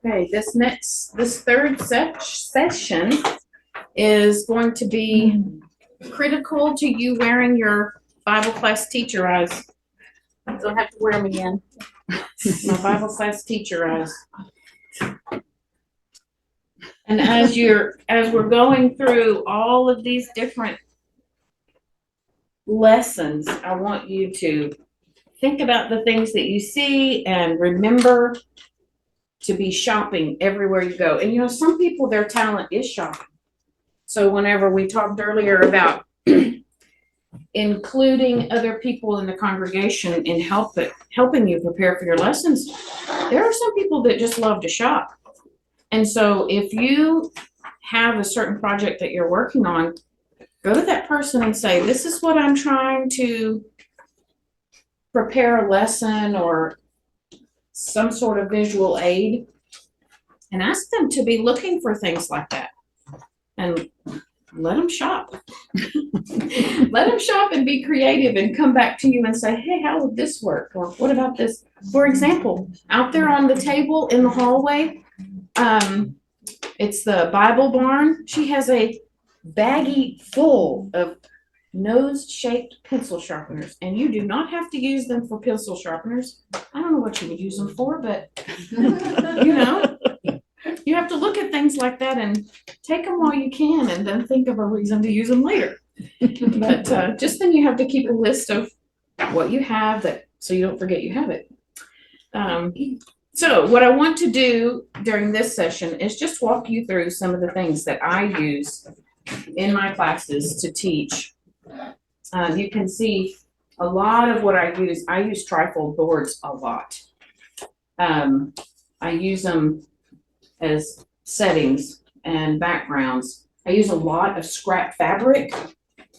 Okay, this third session is going to be critical to you wearing your Bible class teacher eyes. Don't have to wear them again. My Bible class teacher eyes. And as we're going through all of these different lessons, I want you to think about the things that you see and remember to be shopping everywhere you go. And you know, some people, their talent is shopping. So whenever we talked earlier about including other people in the congregation in helping you prepare for your lessons, there are some people that just love to shop. And so if you have a certain project that you're working on, go to that person and say, this is what I'm trying to prepare a lesson or some sort of visual aid, and ask them to be looking for things like that. And let them shop. Let them shop and be creative and come back to you and say, hey, how would this work? Or what about this? For example, out there on the table in the hallway, it's the Bible barn. She has a baggie full of nose-shaped pencil sharpeners, and you do not have to use them for pencil sharpeners. I don't know what you would use them for, but you know, you have to look at things like that and take them while you can, and then think of a reason to use them later. But just then you have to keep a list of what you have, that so you don't forget you have it. So what I want to do during this session is just walk you through some of the things that I use in my classes to teach. You can see a lot of what I use. I use trifold boards a lot. I use them as settings and backgrounds. I use a lot of scrap fabric,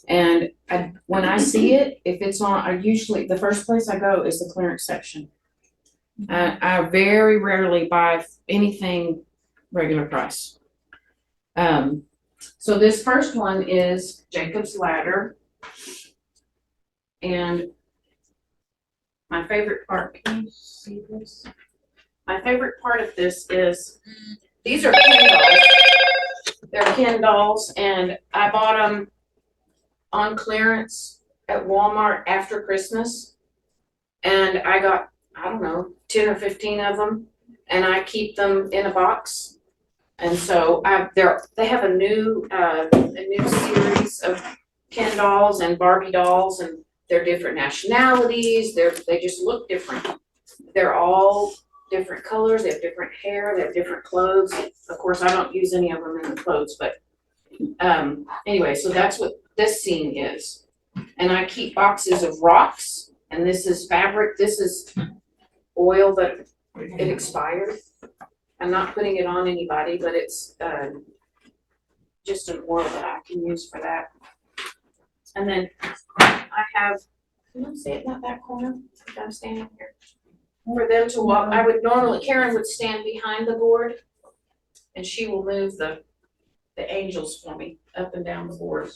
and when I see it, if it's on, I usually, the first place I go is the clearance section. I very rarely buy anything regular price. So this first one is Jacob's Ladder. And my favorite part, can you see this? My favorite part of this is, these are Ken dolls. They're Ken dolls, and I bought them on clearance at Walmart after Christmas. And I got, I don't know, 10 or 15 of them, and I keep them in a box. And so they have a new series of Ken dolls and Barbie dolls, and they're different nationalities. They just look different. They're all different colors. They have different hair. They have different clothes. Of course, I don't use any of them in the clothes, but anyway, so that's what this scene is. And I keep boxes of rocks, and this is fabric. This is oil that it expired. I'm not putting it on anybody, but it's just an oil that I can use for that. And then I have, can you see it in that corner? I'm standing here. For them to walk, I would normally, Karen would stand behind the board, and she will move the angels for me up and down the board.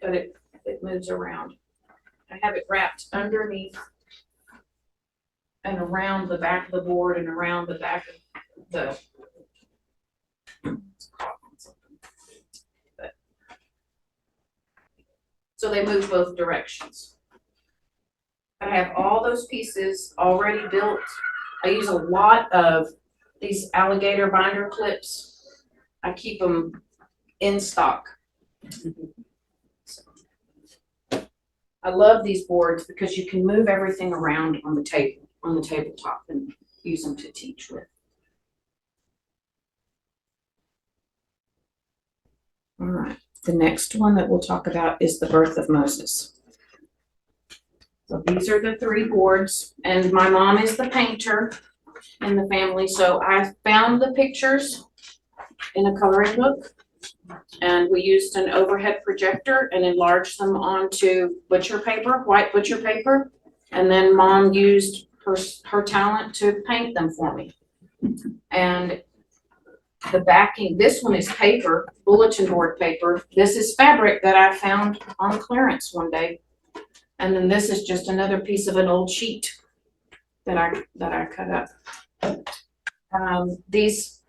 But it moves around. I have it wrapped underneath and around the back of the board and around the back of the so they move both directions. I have all those pieces already built. I use a lot of these alligator binder clips. I keep them in stock. So, I love these boards because you can move everything around on the tabletop and use them to teach with. All right, the next one that we'll talk about is the birth of Moses. So these are the 3 boards, and my mom is the painter in the family, so I found the pictures in a coloring book, and we used an overhead projector and enlarged them onto butcher paper, white butcher paper, and then Mom used her talent to paint them for me. And the backing, this one is paper, bulletin board paper. This is fabric that I found on clearance one day. And then this is just another piece of an old sheet that I cut up. These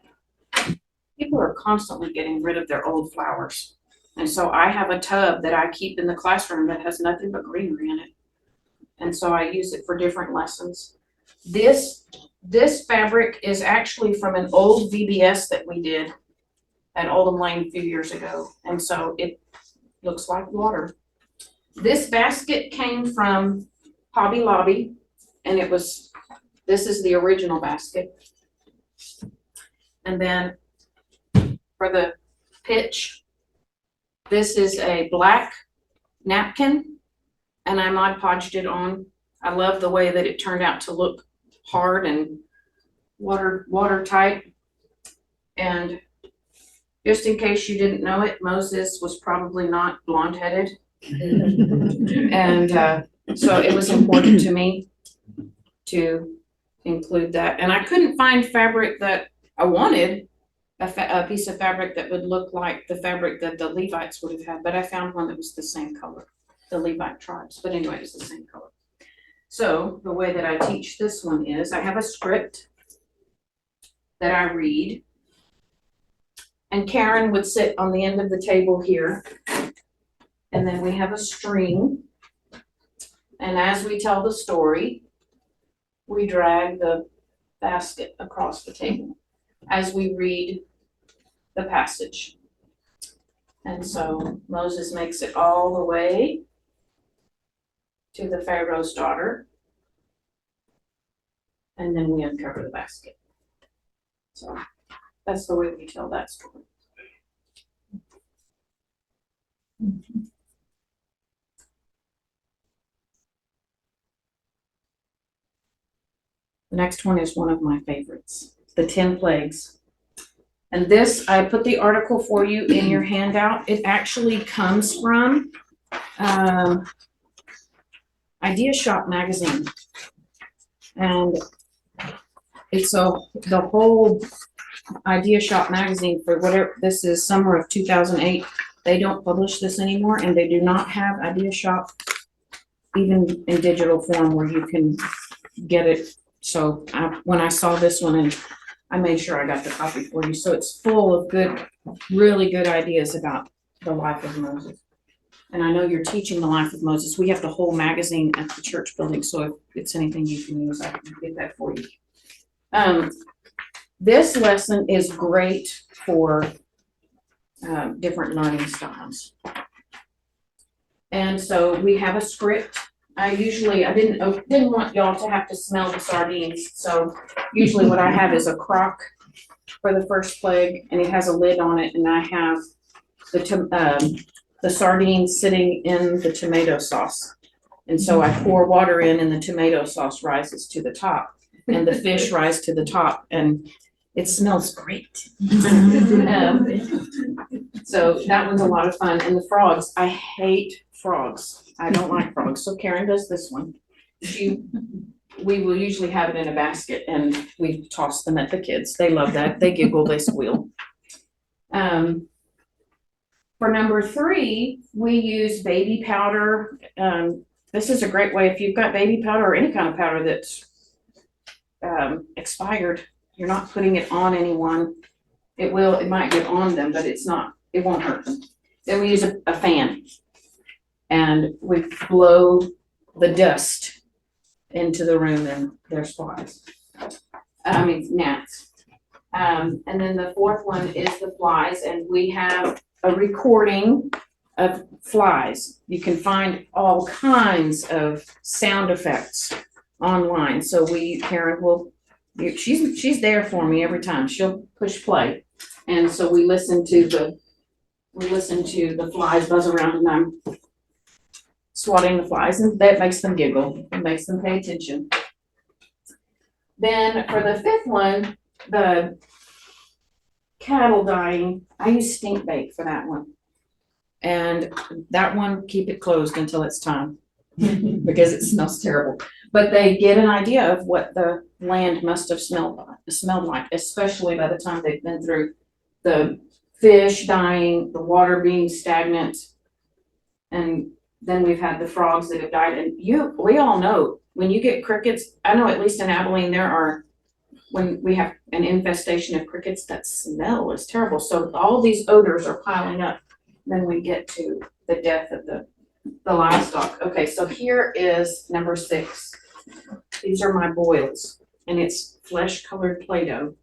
people are constantly getting rid of their old flowers. And so I have a tub that I keep in the classroom that has nothing but greenery in it. And so I use it for different lessons. This fabric is actually from an old VBS that we did at Oldham Lane a few years ago. And so it looks like water. This basket came from Hobby Lobby, and this is the original basket. And then for the pitch, this is a black napkin, and I Mod Podged it on. I love the way that it turned out to look hard and watertight. And just in case you didn't know it, Moses was probably not blonde-headed. And so it was important to me to include that. And I couldn't find fabric that I wanted, a piece of fabric that would look like the fabric that the Levites would have had, but I found one that was the same color, the Levite tribes. But anyway, it was the same color. So the way that I teach this one is I have a script that I read, and Karen would sit on the end of the table here. And then we have a string. And as we tell the story, we drag the basket across the table as we read the passage. And so Moses makes it all the way to the Pharaoh's daughter. And then we uncover the basket. So that's the way we tell that story. The next one is one of my favorites, the 10 plagues. And this, I put the article for you in your handout. It actually comes from Idea Shop magazine. And it's the whole Idea Shop magazine for whatever, this is summer of 2008. They don't publish this anymore, and they do not have Idea Shop even in digital form where you can get it. So when I saw this one, and I made sure I got the copy for you. So it's full of good, really good ideas about the life of Moses. And I know you're teaching the life of Moses. We have the whole magazine at the church building. So if it's anything you can use, I can get that for you. This lesson is great for different learning styles. And so we have a script. I didn't want y'all to have to smell the sardines. So usually what I have is a crock for the first plague, and it has a lid on it, and I have the sardines sitting in the tomato sauce. And so I pour water in, and the tomato sauce rises to the top, and the fish rise to the top, and it smells great. So that one's a lot of fun. And the frogs, I hate frogs. I don't like frogs. So Karen does this one. We will usually have it in a basket, and we toss them at the kids. They love that. They giggle, they squeal. For number 3, we use baby powder. This is a great way if you've got baby powder or any kind of powder that's expired. You're not putting it on anyone. It might get on them, but it won't hurt them. Then we use a fan, and we blow the dust into the room, and there's flies. Gnats. And then the 4th one is the flies, and we have a recording of flies. You can find all kinds of sound effects online. So Karen will, she's there for me every time. She'll push play. And so we listen to the flies buzz around, and I'm swatting the flies, and that makes them giggle. It makes them pay attention. Then for the 5th one, the cattle dying, I use stink bait for that one. And that one, keep it closed until it's time because it smells terrible. But they get an idea of what the land must have smelled like, especially by the time they've been through the fish dying, the water being stagnant, and then we've had the frogs that have died. And we all know when you get crickets, I know at least in Abilene there are when we have an infestation of crickets, that smell is terrible. So all these odors are piling up. Then we get to the death of the livestock. Okay, so here is number 6. These are my boils, and it's flesh colored Play-Doh.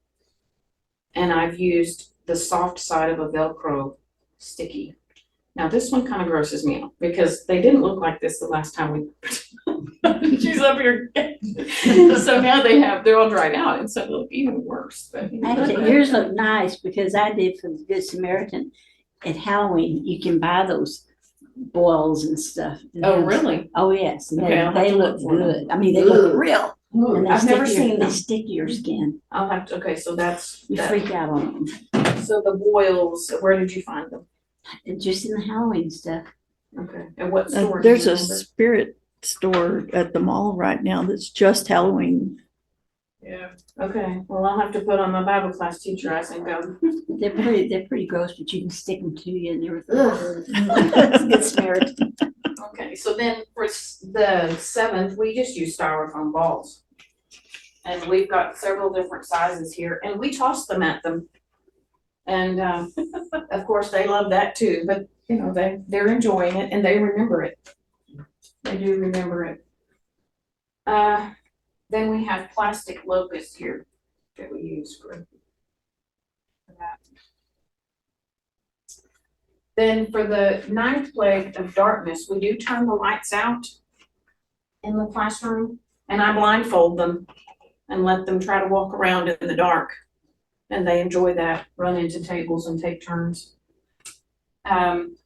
And I've used the soft side of a Velcro sticky. Now this one kind of grosses me out because they didn't look like this the last time we. She's up here. So now they're all dried out, and so they look even worse. But Actually, yours look nice because I did for the Good Samaritan at Halloween. You can buy those boils and stuff. Oh, really? Oh, yes. And Okay, I'll have they to look look for them. good. I mean, they look real. And they I've never stick seen they them. stick to your skin. I'll have to. Okay, so that's You that. freak out on them. So the boils. Where did you find them? Just in the Halloween stuff. Okay, and what store? There's do you a remember? spirit store at the mall right now that's just Halloween. Yeah. Okay. Well, I'll have to put on my Bible class teacher eyes and go. They're pretty gross, but you can stick them to you and Ugh. everything. Good Samaritan. Okay, so then for the 7th, we just use styrofoam balls. And we've got several different sizes here, and we toss them at them. And of course, they love that too, but you know, they're enjoying it and they remember it. They do remember it. Then we have plastic locusts here that we use for that. Then for the 9th plague of darkness, we do turn the lights out in the classroom, and I blindfold them and let them try to walk around in the dark. And they enjoy that, run into tables and take turns. And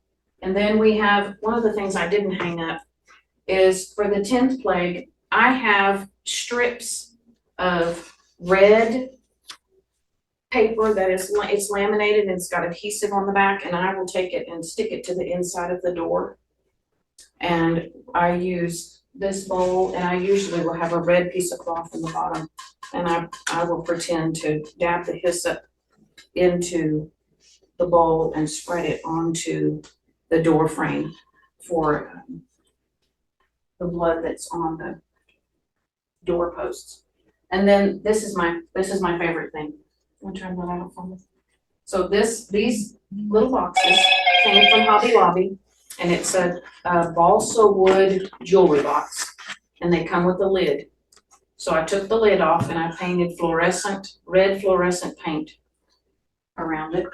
then we have, one of the things I didn't hang up is for the 10th plague, I have strips of red paper that it's laminated and it's got adhesive on the back, and I will take it and stick it to the inside of the door. And I use this bowl, and I usually will have a red piece of cloth in the bottom, and I will pretend to dab the hyssop into the bowl and spread it onto the door frame for the blood that's on the doorposts. And then this is my favorite thing. I'm trying to out for me. So these little boxes came from Hobby Lobby, and it's a balsa wood jewelry box, and they come with a lid. So I took the lid off and I painted red fluorescent paint around it.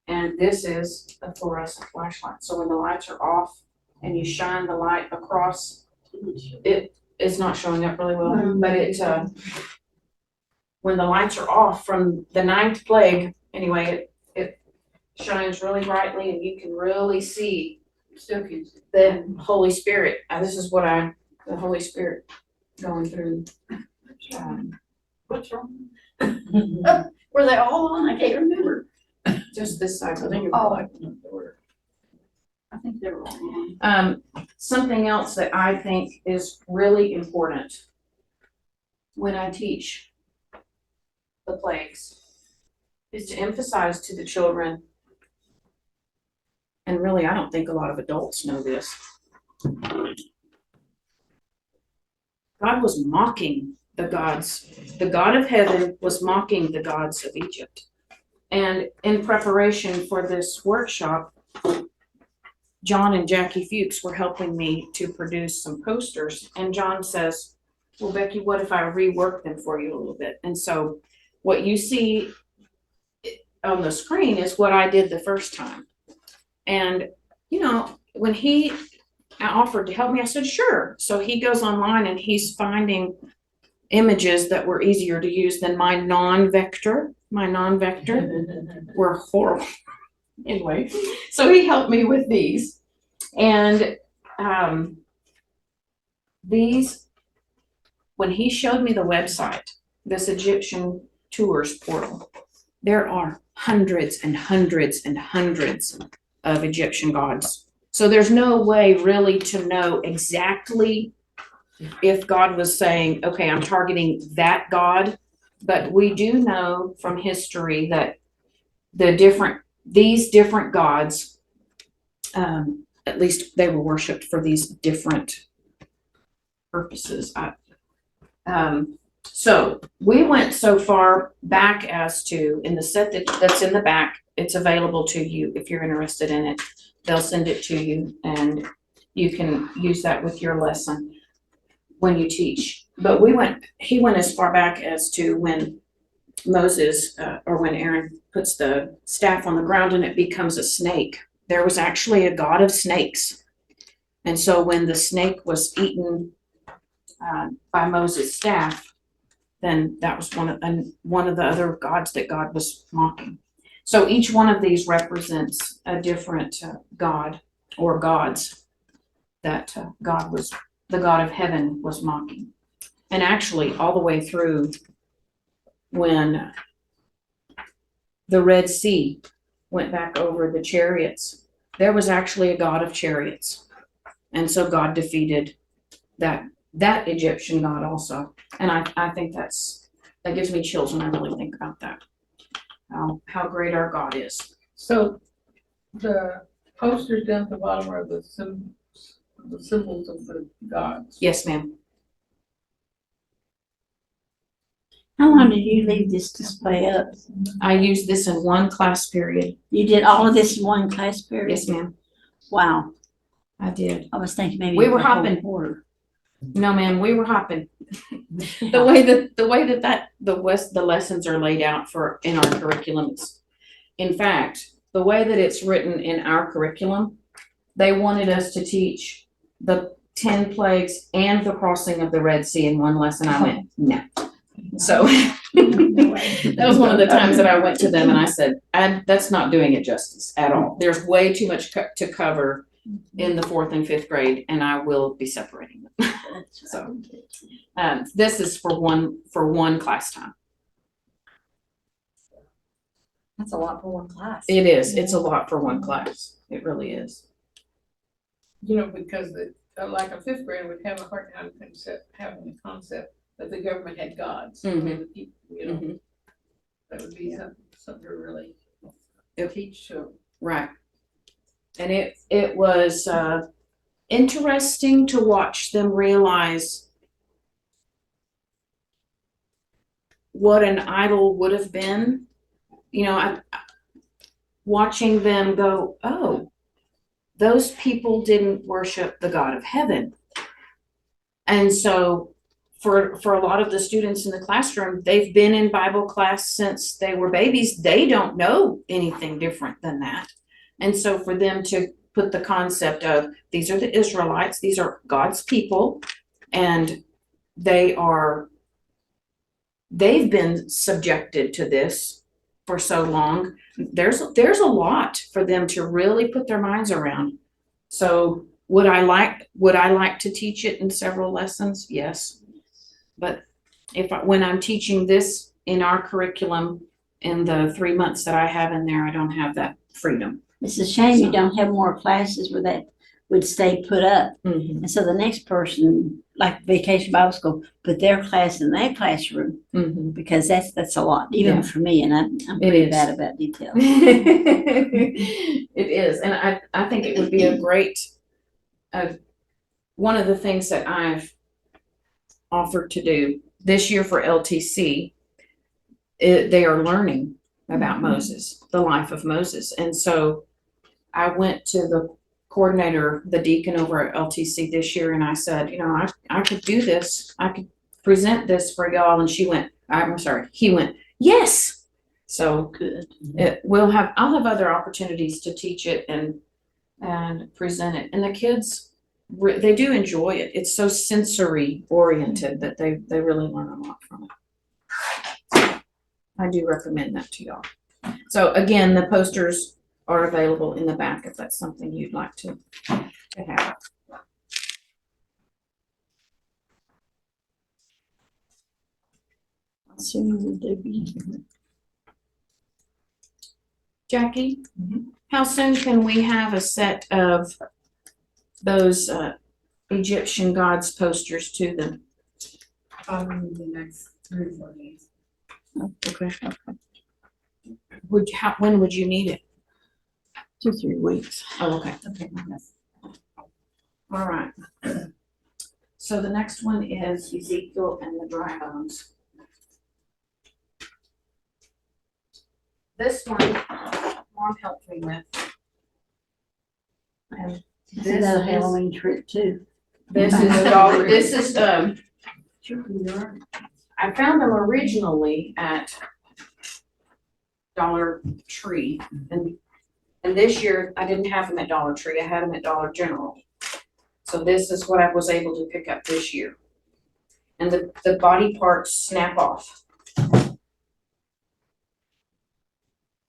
And this is a fluorescent flashlight. So when the lights are off and you shine the light across, it's not showing up really well, but when the lights are off from the 9th plague, anyway, it shines really brightly and you can really see the Holy Spirit. This is the Holy Spirit going through. What's wrong? Were they all on? I can't remember. Just this side. I think they were all on. Something else that I think is really important when I teach the plagues is to emphasize to the children, and really I don't think a lot of adults know this, God was mocking the gods. The God of heaven was mocking the gods of Egypt. And in preparation for this workshop, John and Jackie Fuchs were helping me to produce some posters. And John says, well, Becki, what if I rework them for you a little bit? And so what you see on the screen is what I did the first time. And, you know, when he offered to help me, I said, sure. So he goes online and he's finding images that were easier to use than my non-vector were horrible. Anyway, so he helped me with these. And these, when he showed me the website, this Egyptian tours portal, there are hundreds and hundreds and hundreds of Egyptian gods. So there's no way really to know exactly if God was saying, okay, I'm targeting that God, but we do know from history that these different gods, at least they were worshipped for these different purposes. So we went so far back as to, in the set that's in the back, it's available to you if you're interested in it. They'll send it to you and you can use that with your lesson when you teach. But he went as far back as to when Moses, or when Aaron puts the staff on the ground and it becomes a snake. There was actually a god of snakes. And so when the snake was eaten by Moses' staff, then that was one of the other gods that God was mocking. So each one of these represents a different god or gods that the God of heaven was mocking. And actually, all the way through when the Red Sea went back over the chariots, there was actually a god of chariots. And so God defeated that Egyptian god also. And I think that gives me chills when I really think about that. How great our God is. So the posters down at the bottom are the symbols of the gods. Yes, ma'am. How long did you leave this display up? I used this in one class period. You did all of this in one class period? Yes, ma'am. Wow. I did. I was thinking maybe. We were the whole hopping. quarter. No, ma'am, we were hopping. The way that the lessons are laid out in our curriculums. In fact, the way that it's written in our curriculum, they wanted us to teach the 10 plagues and the crossing of the Red Sea in one lesson. I went, no. So that was one of the times that I went to them and I said, that's not doing it justice at all. There's way too much to cover in the 4th and 5th grade, and I will be separating them. So this is for one class time. That's a lot for one class. It is. It's a lot for one class. It really is. You know, because like a 5th grader would have a hard time having the concept that the government had gods. Mhm. The people, you know, Mhm. that would be something to really teach to them. Right. And it was interesting to watch them realize what an idol would have been. You know, watching them go, oh, those people didn't worship the God of heaven. And so for a lot of the students in the classroom, they've been in Bible class since they were babies. They don't know anything different than that. And so for them to put the concept of these are the Israelites, these are God's people, and they've been subjected to this for so long. There's a lot for them to really put their minds around. So would I like to teach it in several lessons? Yes. But when I'm teaching this in our curriculum in the 3 months that I have in there, I don't have that freedom. It's a shame you don't have more classes where that would stay put up. Mm-hmm. And so the next person, like Vacation Bible School, put their class in that classroom Mm-hmm. because that's a lot, even Yeah. for me, and I'm It pretty is. bad about detail. It is, and I think it would be a great, one of the things that I've offered to do this year for LTC, they are learning about Moses, the life of Moses. And so I went to the coordinator, the deacon over at LTC this year, and I said, you know, I could do this. I could present this for y'all. And he went, yes. So Good. I'll have other opportunities to teach it and present it. And the kids, they do enjoy it. It's so sensory oriented that they really learn a lot from it. So I do recommend that to y'all. So again, the posters are available in the back if that's something you'd like to have. How soon would they be? Jackie, how soon can we have a set of those Egyptian gods posters to them? Probably the next 3 or 4 days. Okay. When would you need it? 2 or 3 weeks. Oh, okay. Okay, yes. All right. So the next one is Ezekiel and the dry bones. this one, Mom helped me with. And It's this another is, Halloween trick too. this is dollar, this is, I found them originally at Dollar Tree, and this year I didn't have them at Dollar Tree, I had them at Dollar General. So this is what I was able to pick up this year. And the body parts snap off.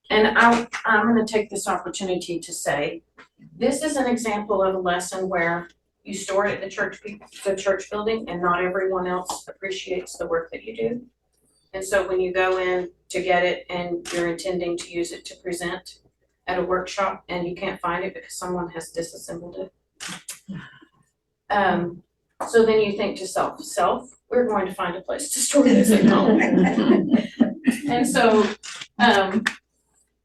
And I'm gonna take this opportunity to say, this is an example of a lesson where you store it at the church building, and not everyone else appreciates the work that you do. And so when you go in to get it and you're intending to use it to present at a workshop and you can't find it because someone has disassembled it. So then you think to self, we're going to find a place to store this at home. And so,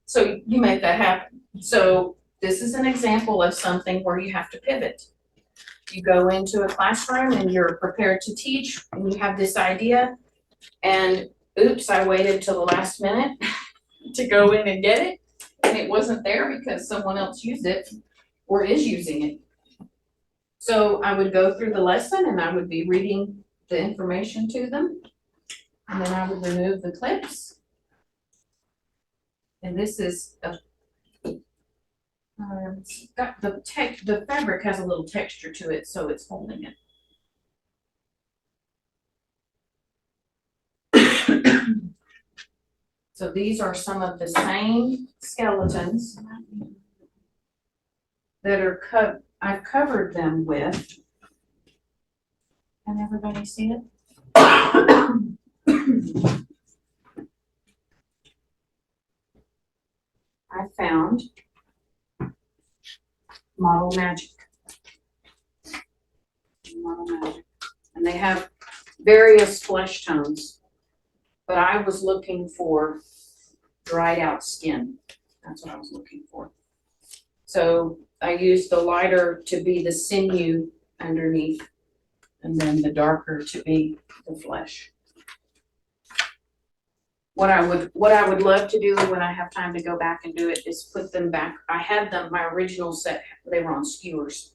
so you make that happen. So this is an example of something where you have to pivot. You go into a classroom and you're prepared to teach and you have this idea, and oops, I waited till the last minute to go in and get it, and it wasn't there because someone else used it or is using it. So I would go through the lesson and I would be reading the information to them, and then I would remove the clips. And this is it's got the fabric has a little texture to it, so it's holding it. So these are some of the same skeletons that are I've covered them with. Can everybody see it? I found Model Magic. And they have various flesh tones, but I was looking for dried out skin. That's what I was looking for. So I used the lighter to be the sinew underneath, and then the darker to be the flesh. What I would love to do when I have time to go back and do it is put them back. I had them, my original set, they were on skewers.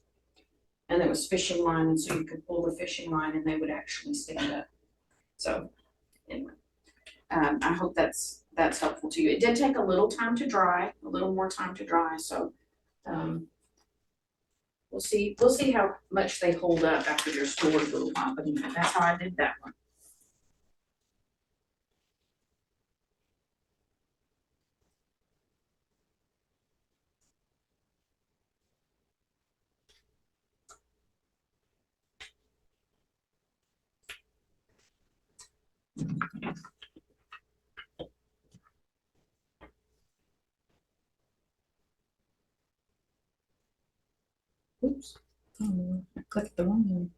And it was fishing line, and so you could pull the fishing line and they would actually stand up. So anyway, I hope that's helpful to you. It did take a little time to dry, a little more time to dry, so we'll see how much they hold up after they're stored a little while, but anyway, that's how I did that one. Oops, I clicked the wrong one.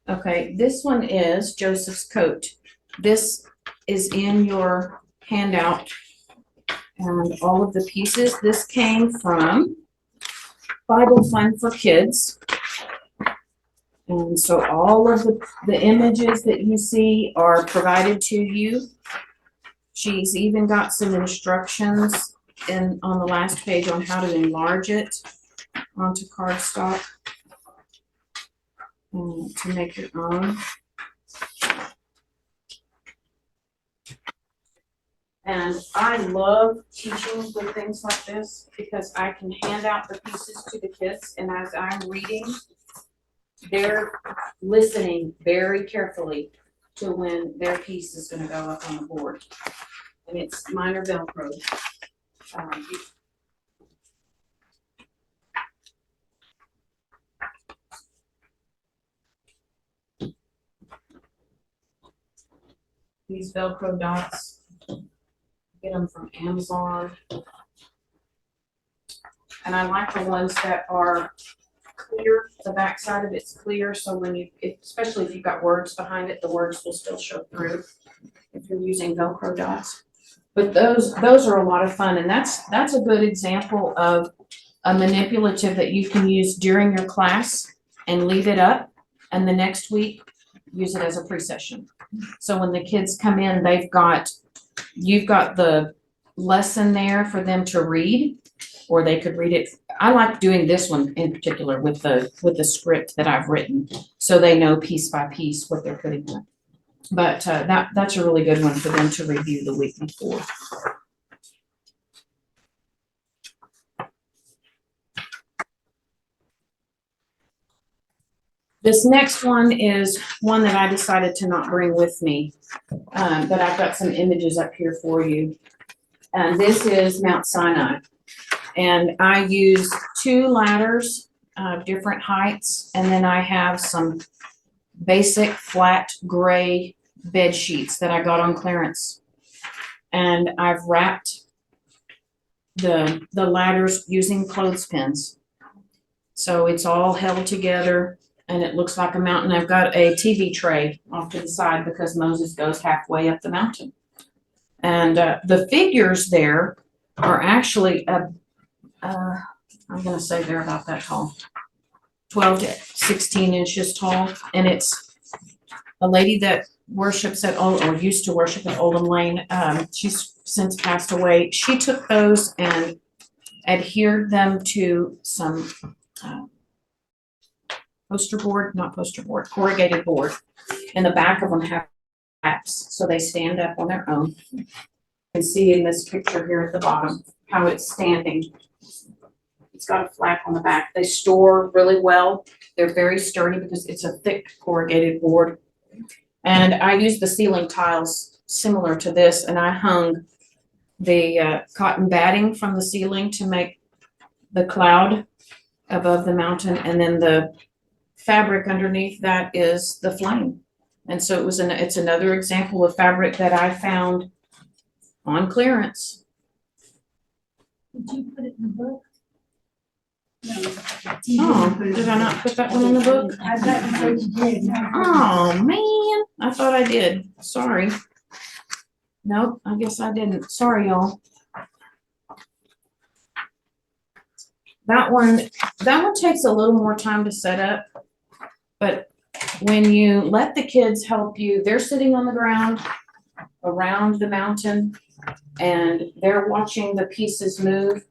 Okay, this one is Joseph's coat. This is in your handout, and all of the pieces. This came from Bible Fun for Kids. And so all of the images that you see are provided to you. She's even got some instructions on the last page on how to enlarge it onto cardstock to make your own. And I love teaching with things like this because I can hand out the pieces to the kids, and as I'm reading, they're listening very carefully to when their piece is going to go up on the board. And it's minor Velcro. These Velcro dots, get them from Amazon. And I like the ones that are clear, the back side of it's clear, so when especially if you've got words behind it, the words will still show through if you're using Velcro dots. But those are a lot of fun, and that's a good example of a manipulative that you can use during your class and leave it up, and the next week use it as a pre-session. So when the kids come in, you've got the lesson there for them to read, or they could read it. I like doing this one in particular with the script that I've written, so they know piece by piece what they're putting in. But that's a really good one for them to review the week before. This next one is one that I decided to not bring with me, but I've got some images up here for you. And this is Mount Sinai. And I use 2 ladders of different heights, and then I have some basic flat gray bed sheets that I got on clearance. And I've wrapped the ladders using clothespins. So it's all held together and it looks like a mountain. I've got a TV tray off to the side because Moses goes halfway up the mountain. And the figures there are actually, I'm gonna say they're about that tall, 12 to 16 inches tall. And it's a lady that worships at or used to worship at Oldham Lane. She's since passed away. She took those and adhered them to some corrugated board. And the back of them have flaps, so they stand up on their own. You can see in this picture here at the bottom how it's standing. It's got a flap on the back. They store really well. They're very sturdy because it's a thick corrugated board. And I used the ceiling tiles similar to this, and I hung the cotton batting from the ceiling to make the cloud above the mountain, and then the fabric underneath that is the flame. And so it's another example of fabric that I found on clearance. Did you put it in the book? Oh, did I not put that one in the book? I thought you said you did. Oh, man, I thought I did. Sorry. Nope, I guess I didn't. Sorry, y'all. That one takes a little more time to set up, but when you let the kids help you, they're sitting on the ground around the mountain and they're watching the pieces move,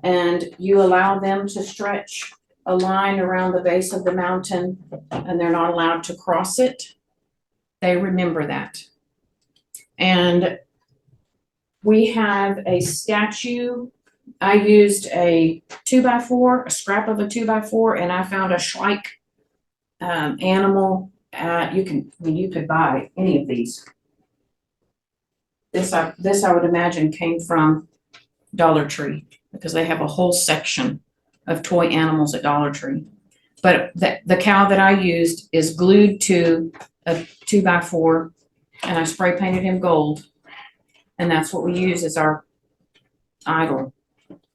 and you allow them to stretch a line around the base of the mountain and they're not allowed to cross it. They remember that. And we have a statue. I used a 2x4, a scrap of a 2x4, and I found a Schleich animal. You could buy any of these. This I would imagine came from Dollar Tree because they have a whole section of toy animals at Dollar Tree. But the cow that I used is glued to a 2x4, and I spray painted him gold. And that's what we use as our idol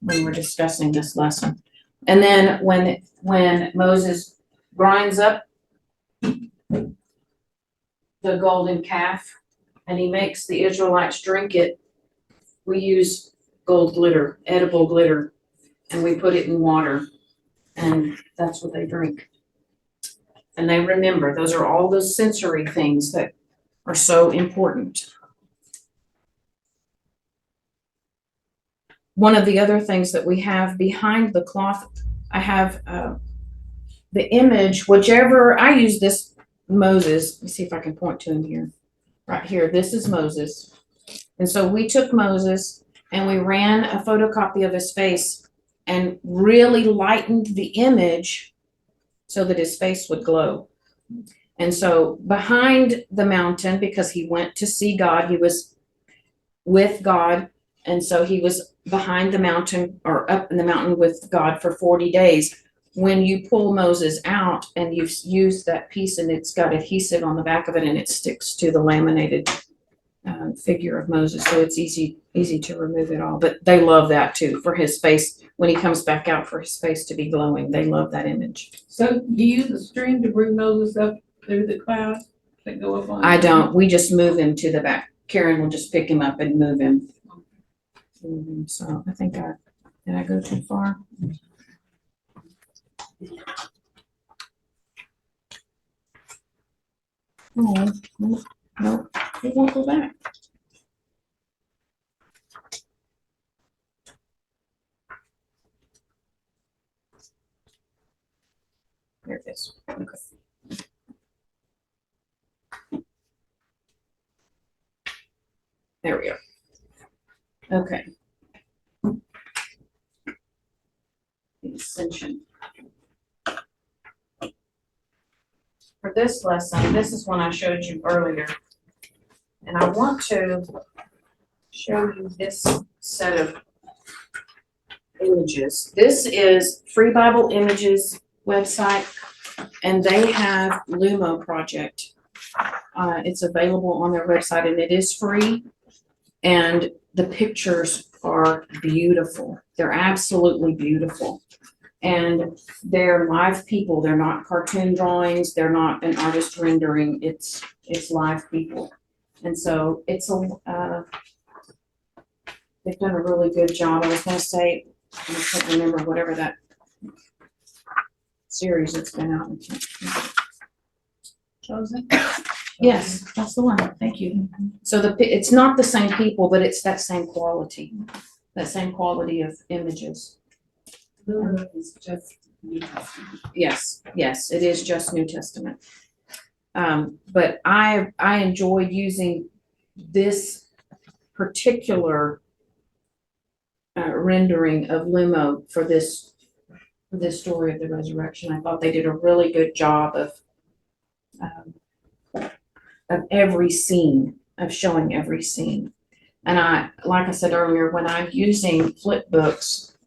when we're discussing this lesson. And then when Moses grinds up the golden calf and he makes the Israelites drink it, we use gold glitter, edible glitter, and we put it in water, and that's what they drink. And they remember. Those are all those sensory things that are so important. One of the other things that we have behind the cloth, I have the image, whichever, I use this Moses. Let me see if I can point to him here. Right here, this is Moses. And so we took Moses and we ran a photocopy of his face and really lightened the image so that his face would glow. And so behind the mountain, because he went to see God, he was with God. And so he was behind the mountain or up in the mountain with God for 40 days. When you pull Moses out and you've used that piece and it's got adhesive on the back of it and it sticks to the laminated figure of Moses. So it's easy to remove it all. But they love that too, for his face. When he comes back out, for his face to be glowing, they love that image. So do you use a string to bring Moses up through the clouds that go up on? I don't. We just move him to the back. Karen will just pick him up and move him. So I think did I go too far? Oh, Nope, it won't go back. There it is. Okay. There we go. Okay. The ascension. For this lesson, this is one I showed you earlier. And I want to show you this set of images. This is Free Bible Images website, and they have Lumo Project. It's available on their website, and it is free. And the pictures are beautiful. They're absolutely beautiful. And they're live people. They're not cartoon drawings. They're not an artist rendering. It's live people. And so it's they've done a really good job. I was gonna say, I can't remember whatever that series that's been out. Chosen? Yes, that's the one. Thank you. So it's not the same people, but it's that same quality of images. Lulu is just New Testament. Yes, it is just New Testament. But I enjoy using this particular rendering of Lumo for this story of the resurrection. I thought they did a really good job of every scene, of showing every scene. And like I said earlier, when I'm using flip books,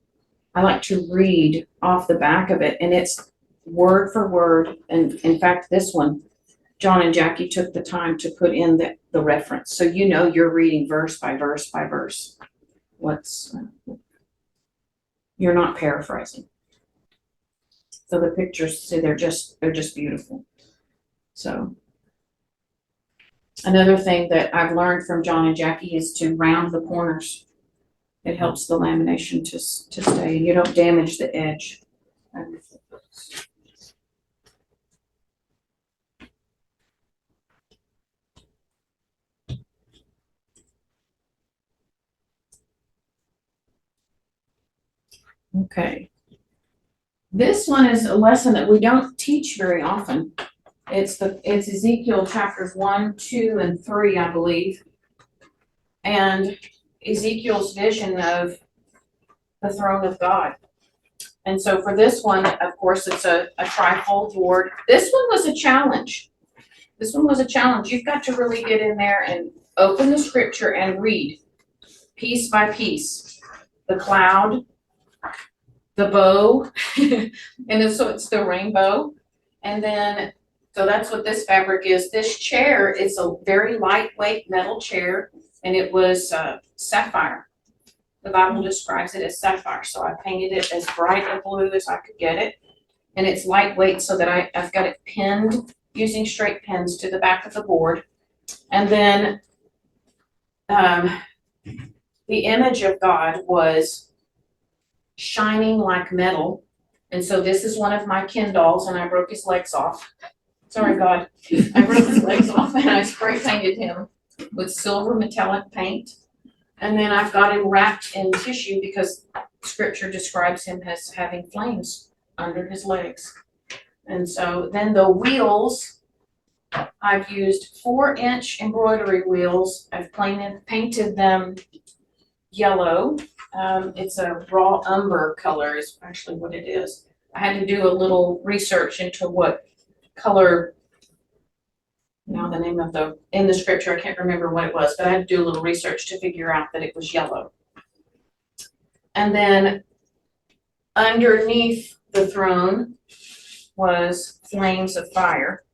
I like to read off the back of it, and it's word for word. And in fact, this one, John and Jackie took the time to put in the reference. So you know you're reading verse by verse by verse. You're not paraphrasing. So the pictures, see, they're just beautiful. So another thing that I've learned from John and Jackie is to round the corners. It helps the lamination to stay, and you don't damage the edge. Okay. This one is a lesson that we don't teach very often. It's Ezekiel chapters 1, 2, and 3, I believe. And Ezekiel's vision of the throne of God. And so for this one, of course, it's a trifold board. This one was a challenge. You've got to really get in there and open the scripture and read piece by piece. The cloud, the bow, and so it's the rainbow. And then, so that's what this fabric is. This chair is a very lightweight metal chair, and it was sapphire. The Bible describes it as sapphire, so I painted it as bright a blue as I could get it. And it's lightweight so that I've got it pinned using straight pins to the back of the board. And then the image of God was shining like metal. And so this is one of my Ken dolls, and I broke his legs off. Sorry, God. I broke his legs off, and I spray painted him with silver metallic paint. And then I've got him wrapped in tissue because scripture describes him as having flames under his legs. And so then the wheels, I've used 4-inch embroidery wheels. I've painted them yellow. It's a raw umber color is actually what it is. I had to do a little research into what color, now the name of in the scripture, I can't remember what it was, but I had to do a little research to figure out that it was yellow. And then underneath the throne was flames of fire.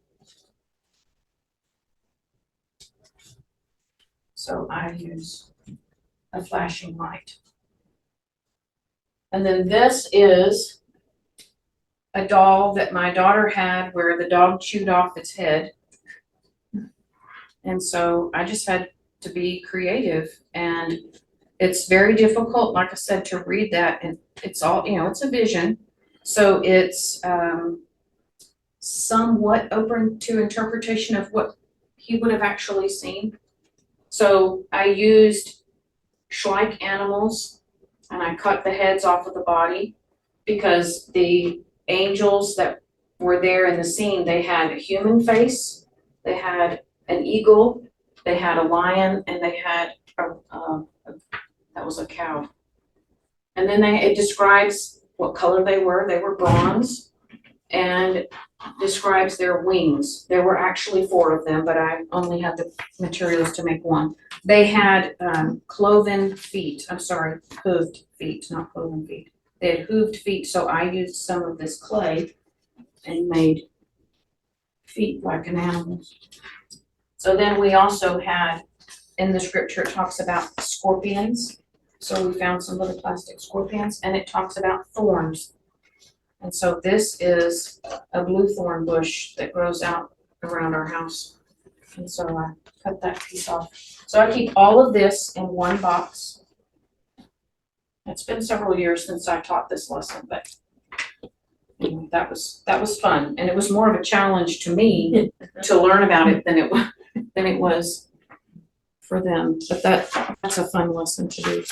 So I use a flashing light. And then this is a doll that my daughter had where the dog chewed off its head. And so I just had to be creative, and it's very difficult, like I said, to read that, and it's all, it's a vision. So it's somewhat open to interpretation of what he would have actually seen. So I used Schleich animals and I cut the heads off of the body because the angels that were there in the scene, they had a human face, they had an eagle, they had a lion, and they had that was a cow. And then it describes what color they were. They were bronze, and describes their wings. There were actually 4 of them, but I only had the materials to make one. They had cloven feet. I'm sorry, hooved feet, not cloven feet. They had hooved feet, so I used some of this clay and made feet like an animal. So then we also had, in the scripture, it talks about scorpions. So we found some little plastic scorpions, and it talks about thorns. And so this is a blue thorn bush that grows out around our house. And so I cut that piece off. So I keep all of this in one box. It's been several years since I taught this lesson, but anyway, that was fun. And it was more of a challenge to me to learn about it than it was for them. But that's a fun lesson to do.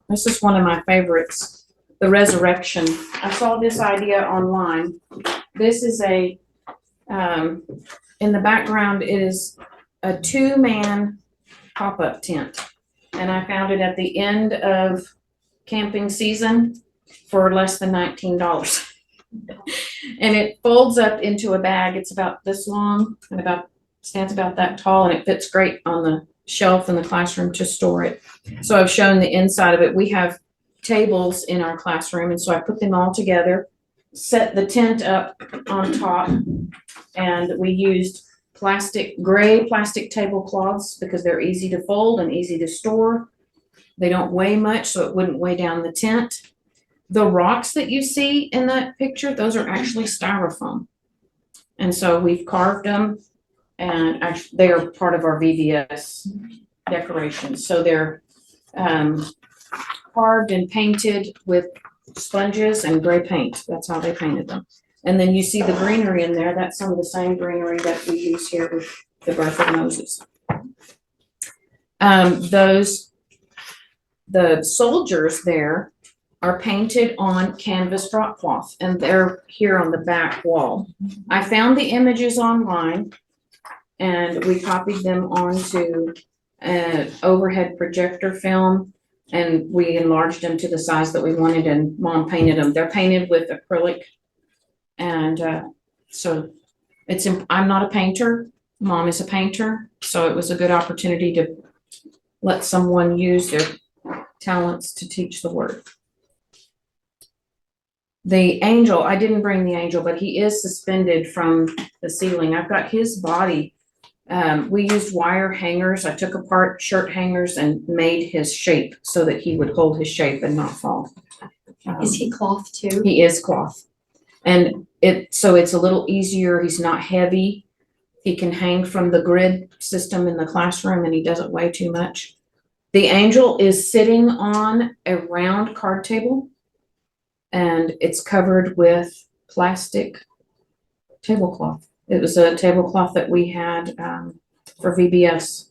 This is one of my favorites, the resurrection. I saw this idea online. This is in the background is a 2-man pop-up tent. And I found it at the end of camping season for less than $19. And it folds up into a bag. It's about this long and stands about that tall, and it fits great on the shelf in the classroom to store it. So I've shown the inside of it. We have tables in our classroom, and so I put them all together, set the tent up on top, and we used gray plastic tablecloths because they're easy to fold and easy to store. They don't weigh much, so it wouldn't weigh down the tent. The rocks that you see in that picture, those are actually styrofoam. And so we've carved them, and actually they are part of our VBS decorations. So they're carved and painted with sponges and gray paint. That's how they painted them. And then you see the greenery in there. That's some of the same greenery that we use here with the birth of Moses. The soldiers there are painted on canvas drop cloth, and they're here on the back wall. I found the images online, and we copied them onto an overhead projector film, and we enlarged them to the size that we wanted, and Mom painted them. They're painted with acrylic, and so I'm not a painter. Mom is a painter, so it was a good opportunity to let someone use their talents to teach the word. The angel, I didn't bring the angel, but he is suspended from the ceiling. I've got his body. We used wire hangers. I took apart shirt hangers and made his shape so that he would hold his shape and not fall. Is he cloth too? He is cloth. And so it's a little easier. He's not heavy. He can hang from the grid system in the classroom, and he doesn't weigh too much. The angel is sitting on a round card table, and it's covered with plastic tablecloth. It was a tablecloth that we had for VBS,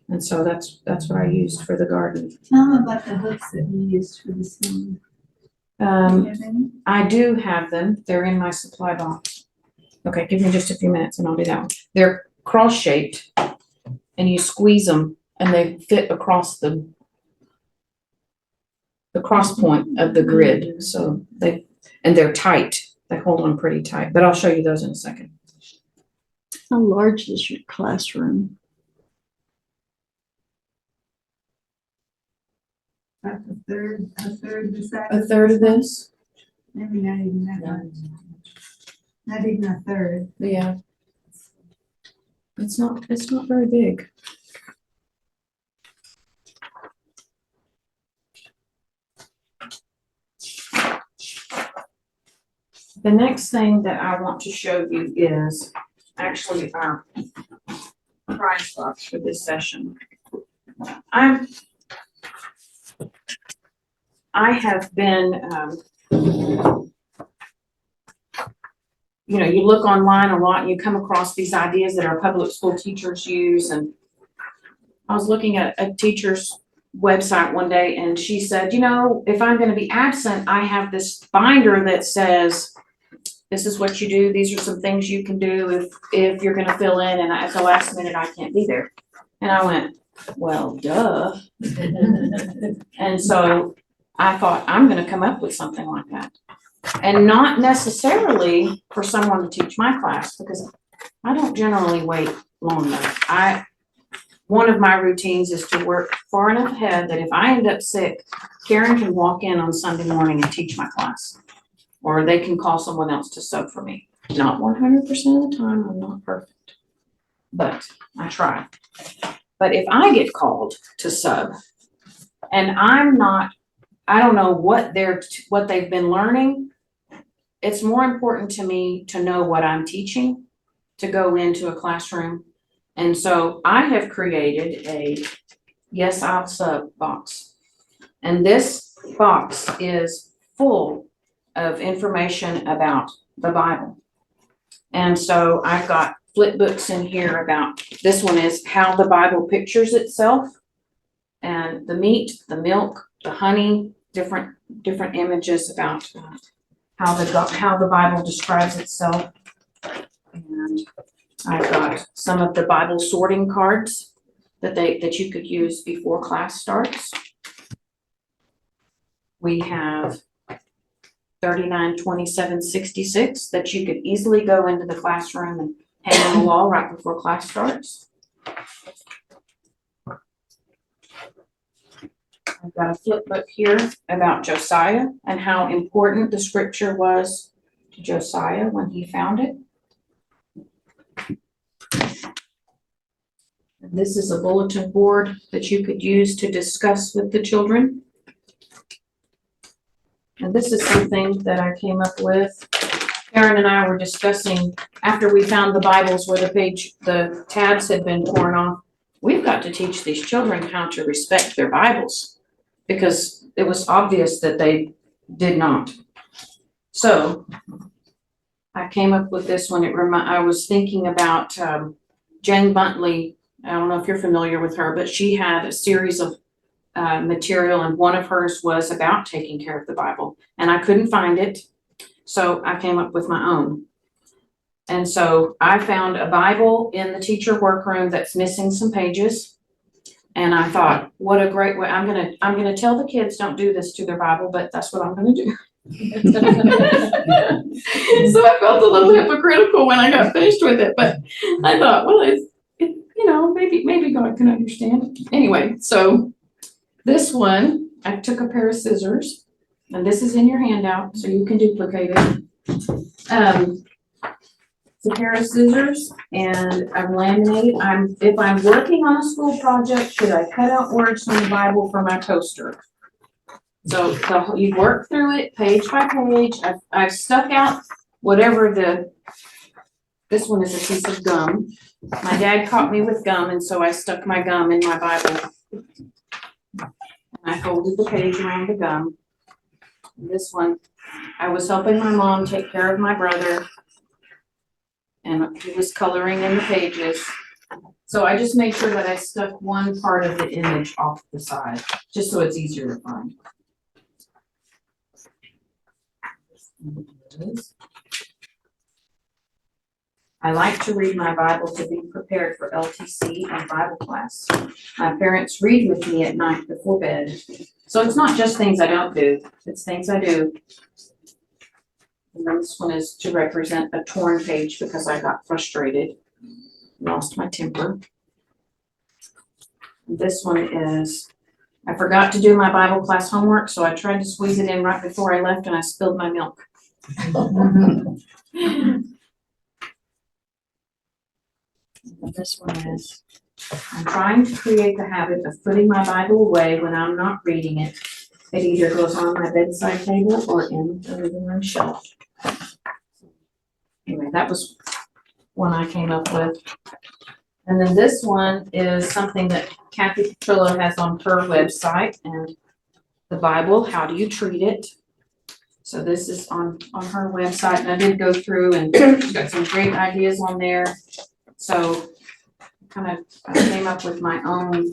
and so that's what I used for the garden. Tell them about the hooks that you used for the ceiling. Do you have any? I do have them. They're in my supply box. Okay, give me just a few minutes and I'll do that one. They're cross-shaped, and you squeeze them, and they fit across the cross point of the grid. So they're tight. They hold on pretty tight, but I'll show you those in a second. How large is your classroom? About a third the size. A third of this? Maybe not even that much. Not even a third. Yeah. It's not very big. The next thing that I want to show you is actually our prize box for this session. I have been you know, you look online a lot and you come across these ideas that our public school teachers use. And I was looking at a teacher's website one day and she said, you know, if I'm gonna be absent, I have this binder that says, this is what you do, these are some things you can do if you're gonna fill in and at the last minute I can't be there. And I went, well, duh. And so I thought, I'm gonna come up with something like that. And not necessarily for someone to teach my class, because I don't generally wait long enough. One of my routines is to work far enough ahead that if I end up sick, Karen can walk in on Sunday morning and teach my class. Or they can call someone else to sub for me. Not 100% of the time, I'm not perfect, but I try. But if I get called to sub and I don't know what they've been learning, it's more important to me to know what I'm teaching, to go into a classroom. And so I have created a yes, I'll sub box. And this box is full of information about the Bible. And so I've got flip books in here about, this one is how the Bible pictures itself, and the meat, the milk, the honey, different images about how the Bible describes itself. And I've got some of the Bible sorting cards that you could use before class starts. We have 39, 27, 66 that you could easily go into the classroom and hang on the wall right before class starts. I've got a flip book here about Josiah and how important the scripture was to Josiah when he found it. And this is a bulletin board that you could use to discuss with the children. And this is something that I came up with. Karen and I were discussing after we found the Bibles where the tabs had been torn off. We've got to teach these children how to respect their Bibles, because it was obvious that they did not. So I came up with this one. I was thinking about Jane Buntley. I don't know if you're familiar with her, but she had a series of material, and one of hers was about taking care of the Bible, and I couldn't find it, so I came up with my own. And so I found a Bible in the teacher workroom that's missing some pages, and I thought, what a great way. I'm gonna tell the kids don't do this to their Bible, but that's what I'm gonna do. So I felt a little hypocritical when I got finished with it, but I thought, well, it's you know, maybe God can understand. Anyway, so this one, I took a pair of scissors, and this is in your handout, so you can duplicate it. It's a pair of scissors, and I've laminated. If I'm working on a school project, should I cut out words from the Bible for my poster? So you work through it page by page. I've stuck out whatever this one is a piece of gum. My dad caught me with gum, and so I stuck my gum in my Bible. I folded the page around the gum. And this one, I was helping my mom take care of my brother, and he was coloring in the pages. So I just made sure that I stuck one part of the image off the side, just so it's easier to find. I like to read my Bible to be prepared for LTC and Bible class. My parents read with me at night before bed. So it's not just things I don't do, it's things I do. And then this one is to represent a torn page because I got frustrated, lost my temper. And this one is, I forgot to do my Bible class homework, so I tried to squeeze it in right before I left and I spilled my milk. And this one is, I'm trying to create the habit of putting my Bible away when I'm not reading it. It either goes on my bedside table or in the living room shelf. Anyway, that was one I came up with. And then this one is something that Kathy Petrillo has on her website, and the Bible, how do you treat it? So this is on her website, and I did go through and she's got some great ideas on there. So kind of came up with my own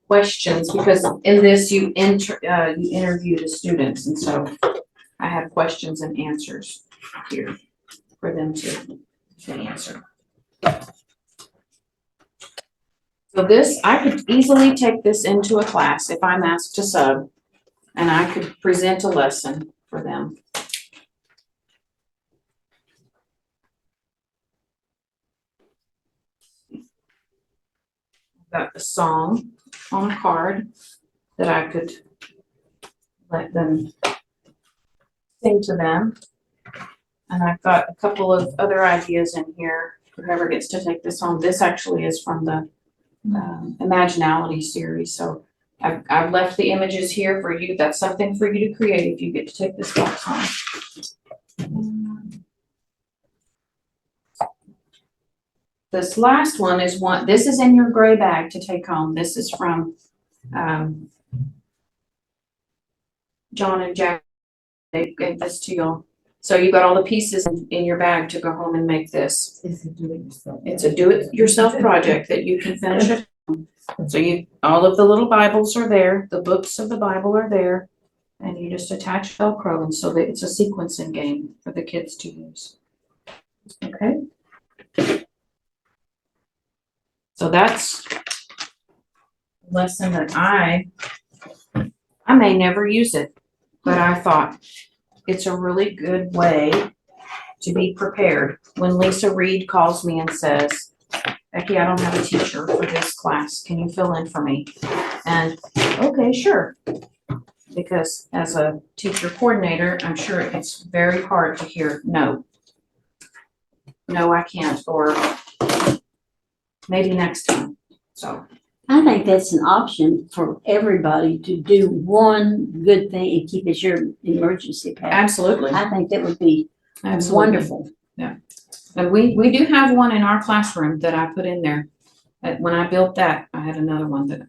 questions, because in this you interview the students, and so I have questions and answers here for them to answer. So this, I could easily take this into a class if I'm asked to sub, and I could present a lesson for them. Got the song on a card that I could let them sing to them. And I've got a couple of other ideas in here, whoever gets to take this home. This actually is from the Imaginality series, so I've left the images here for you. That's something for you to create if you get to take this box home. This last one is one, this is in your gray bag to take home. This is from John and Jack. They gave this to y'all. So you got all the pieces in your bag to go home and make this. It's a do-it-yourself. It's a do-it-yourself project that you can finish at home. So all of the little Bibles are there, the books of the Bible are there, and you just attach Velcro, and so that it's a sequencing game for the kids to use. Okay? So that's a lesson that I may never use it, but I thought it's a really good way to be prepared. When Lisa Reed calls me and says, Becki, I don't have a teacher for this class. Can you fill in for me? And okay, sure. Because as a teacher coordinator, I'm sure it's very hard to hear no. No, I can't, or maybe next time. So I think that's an option for everybody to do one good thing and keep as your emergency pack. absolutely. I think that would be Absolutely. wonderful. And we do have one in our classroom that I put in there. When I built that, I had another one that,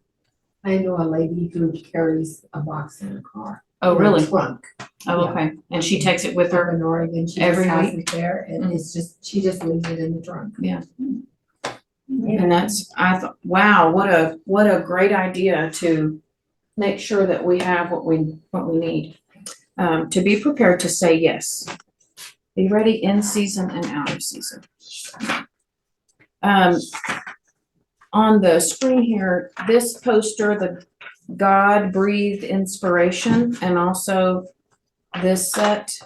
I know a lady who carries a box in her car. oh, in a really? Trunk. Oh, okay. And she takes it with Up her. in Oregon, she just Every has week? it there, and Mhm. it's just, she just leaves it in the trunk. And I thought, wow, what a great idea to make sure that we have what we need. To be prepared to say yes. Be ready in season and out of season. On the screen here, this poster, the God breathed inspiration, and also this set,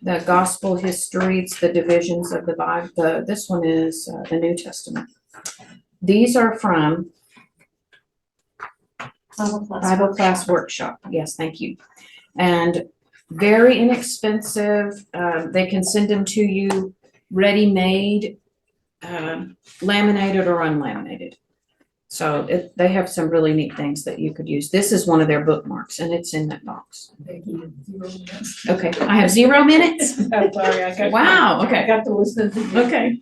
the gospel histories, the divisions of the Bible. This one is the New Testament. These are from Bible class workshop. Yes, thank you. And very inexpensive. They can send them to you ready-made, laminated or unlaminated. So they have some really neat things that you could use. This is one of their bookmarks, and it's in that box. Becki, 0 minutes. Okay, I have 0 minutes. I'm sorry, I got. Wow, okay. I got to listen to you. Okay.